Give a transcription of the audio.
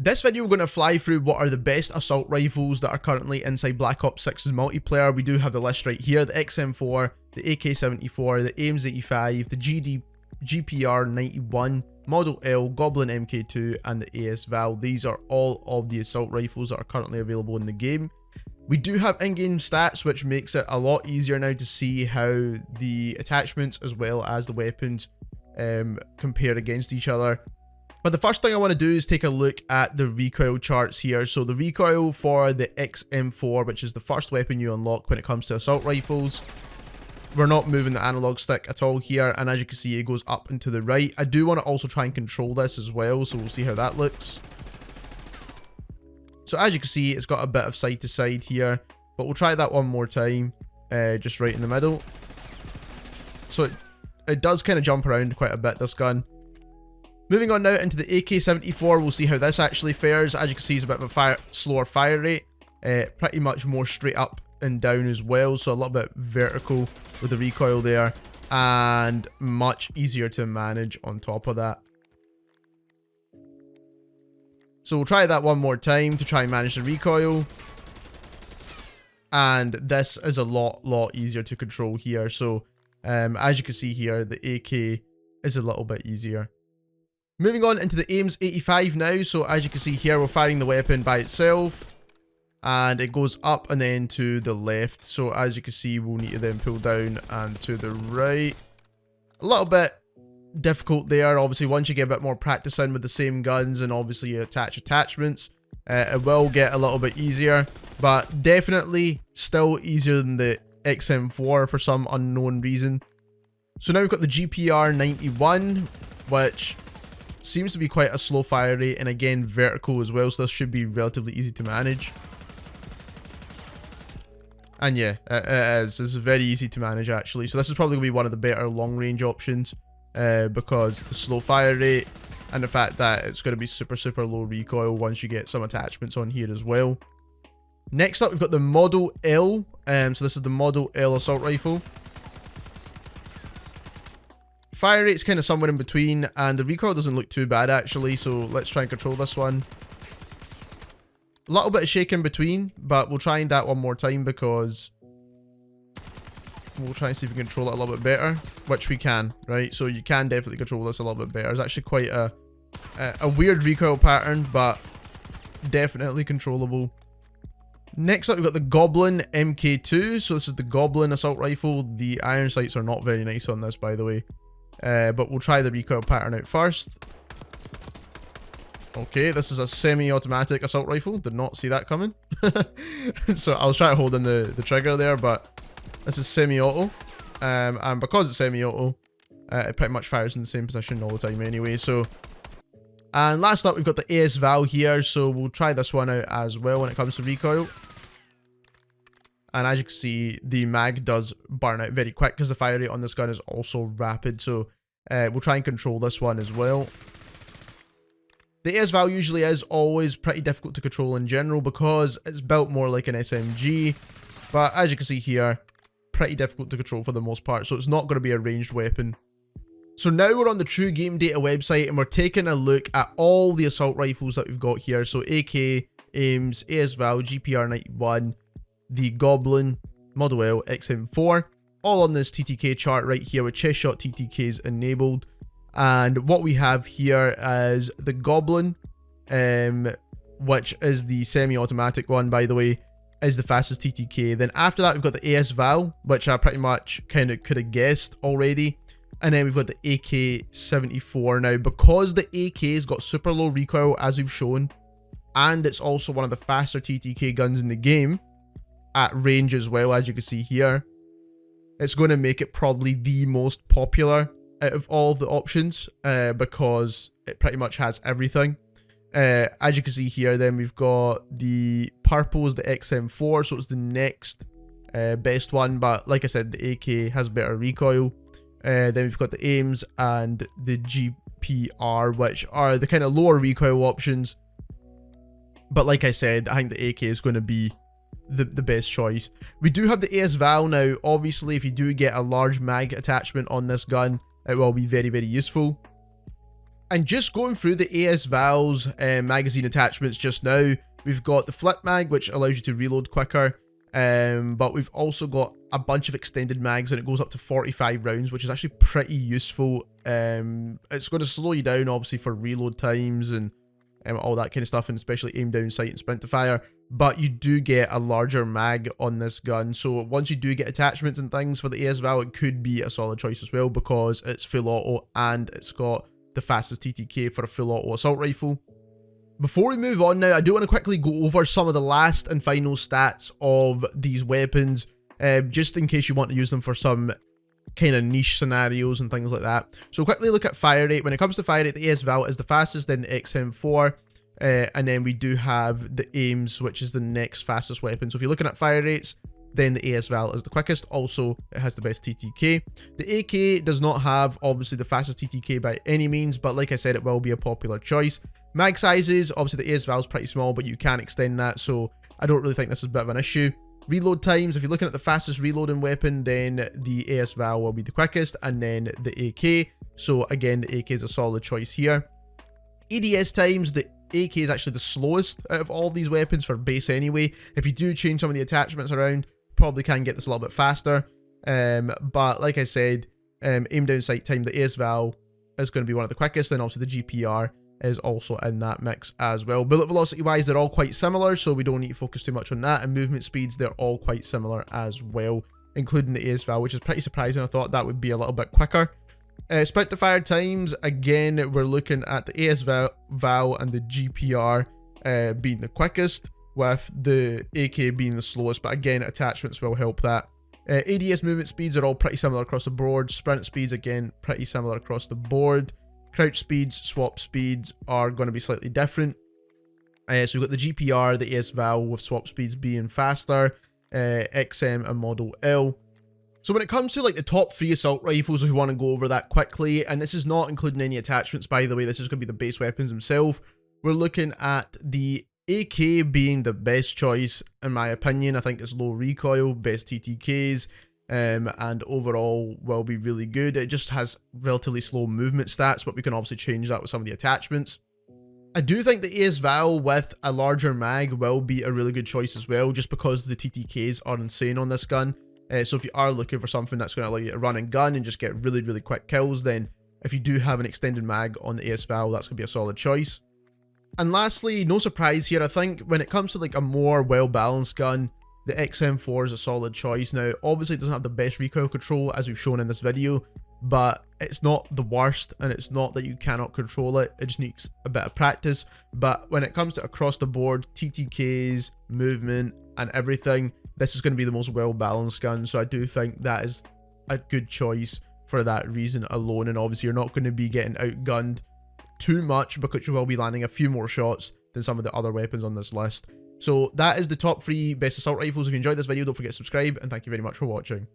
This video we're going to fly through what are the best assault rifles that are currently inside Black Ops 6's multiplayer. We do have the list right here: the XM4, the AK-74, the AIMS-85, the GPR-91, Model L, Goblin MK2, and the AS-Val. These are all of the assault rifles that are currently available in the game. We do have in-game stats, which makes it a lot easier now to see how the attachments as well as the weapons compare against each other. But the first thing I want to do is take a look at the recoil charts here. So the recoil for the XM4, which is the first weapon you unlock when it comes to assault rifles, we're not moving the analog stick at all here, and as you can see it goes up and to the right. I do want to also try and control this as well, so we'll see how that looks. So as you can see, it's got a bit of side to side here, but we'll try that one more time, just right in the middle. So it does kind of jump around quite a bit, this gun. Moving on now into the AK-74, we'll see how this actually fares. As you can see, it's a bit of a slower fire rate, pretty much more straight up and down as well, so a little bit vertical with the recoil there, and much easier to manage on top of that. So we'll try that one more time to try and manage the recoil, and this is a lot easier to control here. So as you can see here, the AK is a little bit easier. Moving on into the AIMS-85 now. So as you can see here, we're firing the weapon by itself, and it goes up and then to the left. So as you can see, we'll need to then pull down and to the right. A little bit difficult there. Obviously, once you get a bit more practice in with the same guns and obviously you attach attachments, it will get a little bit easier, but definitely still easier than the XM4 for some unknown reason. So now we've got the GPR-91, which seems to be quite a slow fire rate, and again vertical as well, so this should be relatively easy to manage. And yeah, it is. It's very easy to manage actually. So this is probably going to be one of the better long range options, because the slow fire rate and the fact that it's going to be super low recoil once you get some attachments on here as well. Next up, we've got the Model L. So this is the Model L assault rifle. Fire rate's kind of somewhere in between, and the recoil doesn't look too bad actually, so let's try and control this one. A little bit of shake in between, but we'll try that one more time because we'll try and see if we can control it a little bit better, which we can, right? So you can definitely control this a little bit better. It's actually quite a weird recoil pattern, but definitely controllable. Next up, we've got the Goblin MK2. So this is the Goblin assault rifle. The iron sights are not very nice on this, by the way. But we'll try the recoil pattern out first. Okay, this is a semi-automatic assault rifle. Did not see that coming. So I was trying to hold in the trigger there, but this is semi-auto. And because it's semi-auto, it pretty much fires in the same position all the time anyway. So, and last up, we've got the AS-Val here. So we'll try this one out as well when it comes to recoil. And as you can see, the mag does burn out very quick because the fire rate on this gun is also rapid. So we'll try and control this one as well. The AS-Val usually is always pretty difficult to control in general because it's built more like an SMG. But as you can see here, pretty difficult to control for the most part. So it's not going to be a ranged weapon. So now we're on the True Game Data website and we're taking a look at all the assault rifles that we've got here. So AK, AIMS, AS-Val, GPR-91, the Goblin, Model L, XM4, all on this TTK chart right here with chest shot TTKs enabled. And what we have here is the Goblin, which is the semi-automatic one, by the way, is the fastest TTK. Then after that, we've got the AS-Val, which I pretty much kind of could have guessed already. And then we've got the AK-74. Now, because the AK's got super low recoil, as we've shown, and it's also one of the faster TTK guns in the game, at range as well, as you can see here, it's going to make it probably the most popular out of all of the options, because it pretty much has everything. As you can see here, then we've got the purple is the XM4, so it's the next best one, but like I said, the AK has better recoil. Then we've got the AIMS and the GPR, which are the kind of lower recoil options, but like I said, I think the AK is going to be the best choice. We do have the AS-Val now. Obviously, if you do get a large mag attachment on this gun, it will be very useful. And just going through the AS Val's magazine attachments just now, we've got the flip mag, which allows you to reload quicker. But we've also got a bunch of extended mags, and it goes up to 45 rounds, which is actually pretty useful. It's going to slow you down, obviously, for reload times and all that kind of stuff, and especially aim down sight and sprint to fire. But you do get a larger mag on this gun, so once you do get attachments and things for the AS Val, it could be a solid choice as well, because it's full auto and it's got the fastest TTK for a full auto assault rifle. Before we move on now, I do want to quickly go over some of the last and final stats of these weapons, just in case you want to use them for some kind of niche scenarios and things like that. So quickly look at fire rate. When it comes to fire rate, the AS Val is the fastest, then the XM4, and then we do have the AIMS, which is the next fastest weapon. So if you're looking at fire rates, then the AS Val is the quickest. Also, it has the best TTK. The AK does not have, obviously, the fastest TTK by any means, but like I said, it will be a popular choice. Mag sizes, obviously the AS Val is pretty small, but you can extend that, so I don't really think this is a bit of an issue. Reload times, if you're looking at the fastest reloading weapon, then the AS Val will be the quickest, and then the AK. So again, the AK is a solid choice here. ADS times, the AK is actually the slowest out of all these weapons for base anyway. If you do change some of the attachments around, probably can get this a little bit faster. But like I said, aim down sight time, the AS Val is going to be one of the quickest, and also the GPR is also in that mix as well. Bullet velocity wise, they're all quite similar, so we don't need to focus too much on that. And movement speeds, they're all quite similar as well, including the AS Val, which is pretty surprising. I thought that would be a little bit quicker. Sprint to fire times, again, we're looking at the AS Val and the GPR being the quickest, with the AK being the slowest, but again, attachments will help that. ADS movement speeds are all pretty similar across the board. Sprint speeds, again, pretty similar across the board. Crouch speeds, swap speeds are going to be slightly different. So we've got the GPR, the AS Val with swap speeds being faster, XM and Model L. So when it comes to like the top 3 assault rifles, if we want to go over that quickly, and this is not including any attachments, by the way, this is going to be the base weapons themselves. We're looking at the AK being the best choice, in my opinion. I think it's low recoil, best TTKs, and overall will be really good. It just has relatively slow movement stats, but we can obviously change that with some of the attachments. I do think the AS Val with a larger mag will be a really good choice as well, just because the TTKs are insane on this gun. So if you are looking for something that's going to allow you to run and gun and just get really, really quick kills, then if you do have an extended mag on the AS Val, that's going to be a solid choice. And lastly, no surprise here, I think when it comes to like a more well-balanced gun, the XM4 is a solid choice. Now, obviously it doesn't have the best recoil control as we've shown in this video, but it's not the worst, and it's not that you cannot control it. It just needs a bit of practice. But when it comes to across the board, TTKs, movement, and everything, this is going to be the most well-balanced gun. So I do think that is a good choice for that reason alone. And obviously you're not going to be getting outgunned too much, because you will be landing a few more shots than some of the other weapons on this list. So that is the top 3 best assault rifles. If you enjoyed this video, don't forget to subscribe, and thank you very much for watching.